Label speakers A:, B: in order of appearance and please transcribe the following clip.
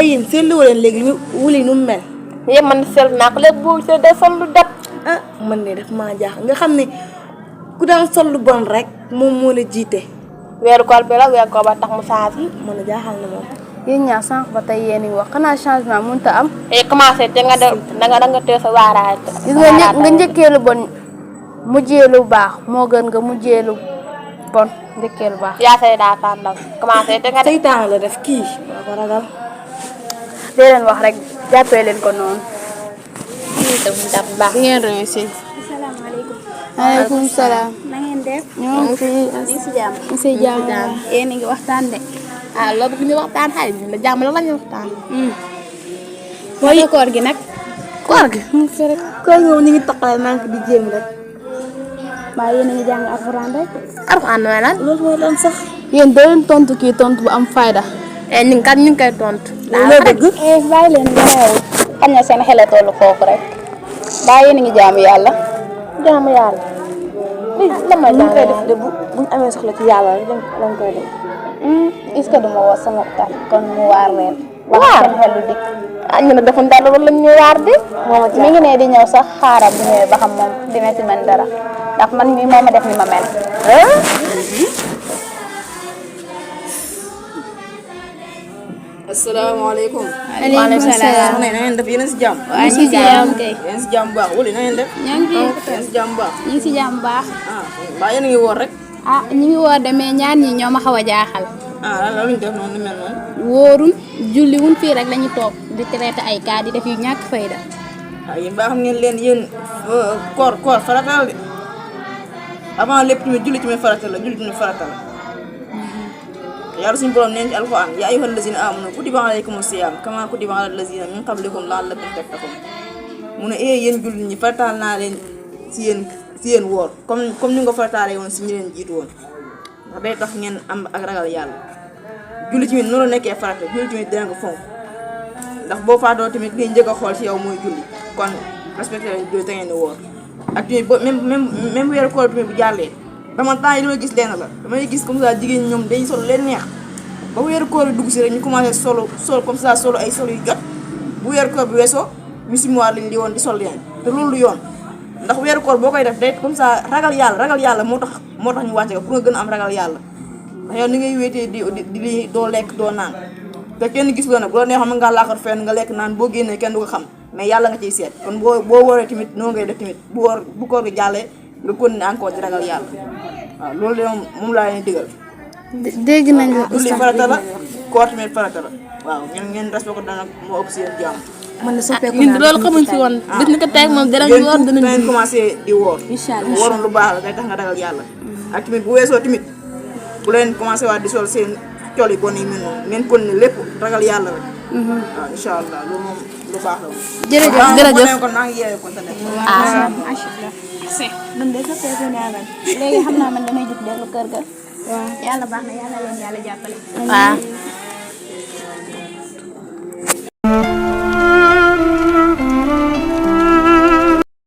A: yéen seetlu leen léegi wuli nu mel.
B: yéen man seetlu naa ko léegi bu see day sol lu def.
A: ah man de daf maa jaaxal nga xam ne ku daan sol lu bon rek moom moo la jiite.
B: weeru koor bi la weeru koor ba tax mu changé.
A: man a jaaxal na moom.
C: yéen ñaar sànq ba tey yéen a ngi wax xanaa changement mënut a am.
B: commencé te nga da nga teel sa waaraay.
C: gis nga njëkkee lu bon mujjee lu baax moo gën nga mujjee lu bon njëkkee lu baax.
B: yaa say daa tàndal commencé te nga def.
A: seytaan la def kii. maa ko ragal.
C: dee leen wax rek jàppee leen ko noonu.
B: baax.
C: di ngeen réussir.
D: asalaamaaleykum.
C: maaleykum salaam.
D: na ngeen def.
C: ñoo ngi fi
D: ñu ngi si jàmm.
C: ñu si jàmm.
D: yéen a ngi waxtaan de.
B: loolu bëgg ñu waxtaan xay la jàmm la ñu waxtaan.
D: mooy koor gi nag.
C: koor gi mu ngi fi rek.
A: koor gi moom ñu ngi taqale naa ko di jéem rek.
D: mbaa yéen a ngi jàng alxuraan rek.
B: Alxuraan mooy lan.
A: loolu mooy lan sax.
C: yéen doo leen tontu kii tontu bu am fayda.
B: ñu ngi koy tontu.
A: loo bëgg.
D: bàyyi leen garaawul. xam nga seen xel a toll foofu rek. mbaa yéen a ngi jaamu yàlla.
B: jaamu yàlla. lii lan mooy
A: ñu
B: jaamu
A: koy
B: yàlla.
A: def de bu ñu amee soxla ci yàlla rek lañ koy def.
D: est-ce que duma woo sama tax kon mu waar leen.
B: Waar.
D: wax seen xel lu dikk.
B: ñu ne defuñ dara loolu lañ ñu waar de.
D: mi ngi ne di ñëw sax xaaral bu ñëwee ba xam moom dina ci mën dara ndax man mii moo ma def ni ma mel.
A: asalaamaaleykum.
D: waaleykum salaam.
A: soxna yi na ngeen def yéen a si jàmm.
D: waa ñu ngi si jàmm kay.
A: yéen a si jàmm bu baax wuli na ngeen def.
D: ñoo ngi
A: yéen a si jàmm bu baax.
D: ñu ngi si jàmm bu baax.
A: ah mbaa yéen a ngi woor rek.
D: ah ñu ngi woor de mais ñaar ñi ñoo ma xaw a jaaxal.
A: ah lan la lu ñu def noonu lu mel noonu.
D: wóorun julliwun fii rek lañu toog di traité ay cas di def yu ñàkk fayda.
A: ah yéen baa xam ngeen leen yéen koor farata la de avant lépp tamit julli tamit farata la julli tamit farata la. yàlla suñu borom neen ci alxuraan yaa ayyuhal lazina aamanu kutiba alaykumu siyaam kamaa kutiba alal lazina min qablikum la'allakum tattaqun mu ne yéen jullit ñi farataal naa leen si yéen woor comme ni nga ko farataalee woon si ñi leen jiitu woon ndax day tax ngeen am ak ragal yàlla. julli tamit noonu la nekkee farata julli tamit dina ko fonk ndax boo faatoo tamit ngay njëkk a xool si yow mooy julli kon respecté leen julli te ngeen di woor ak tamit ba même weeru koor tamit bu jàllee. dama temps yi li ma gis lenn la damay gis comme ça jigéen ñi ñoom dañuy solo leen neex ba weeru koor bi dugg si rek ñu commencé sol comme ça solo ay solo yu jot bu weeru koor bi weesoo ñu simuwaar lañ di woon di sol leen te loolu du yoon ndax weeru koor boo koy def day comme ça ragal yàlla moo tax ñu wàcce ko pour nga gën a am ragal yàlla ndax yow ni ngay wéetee di doo lekk doo naan te kenn gis loo nag bu la neexoon mën ngaa laaxar fenn nga lekk naan boo génnee kenn du ko xam mais yàlla nga ciy seet kon boo wooree tamit noonu ngay def tamit bu koor gi jàllee nga continuer encore di ragal yàlla waaw loolu de moom laa leen digal.
C: dégg nañ la
A: julli farata la koor tamit farata la waaw ngeen respecté ko dana moo ëpp si yéen jàmm.
C: man de soppeeku
B: ñun loolu xamuñ si woon. bis ni ko teg moom dara ñu woor danañ
A: ngeen commencé di woor.
C: incha allah
A: waroon lu baax la day tax nga ragal yàlla. ak tamit bu weesoo tamit bu leen commencé waat di sol seen col yi bon yi mel noonu ngeen kon ne lépp ragal yàlla rek. waaw incha allah loolu moom lu baax la.
C: jërëjëf
A: kon maa ngi yeewee kon tamit.
D: macha allah. man de soppeeku naa man. léegi xam naa man damay jug dellu kër ga. waaw yàlla baax na yàlla leen yàlla jàppale.
B: waaw.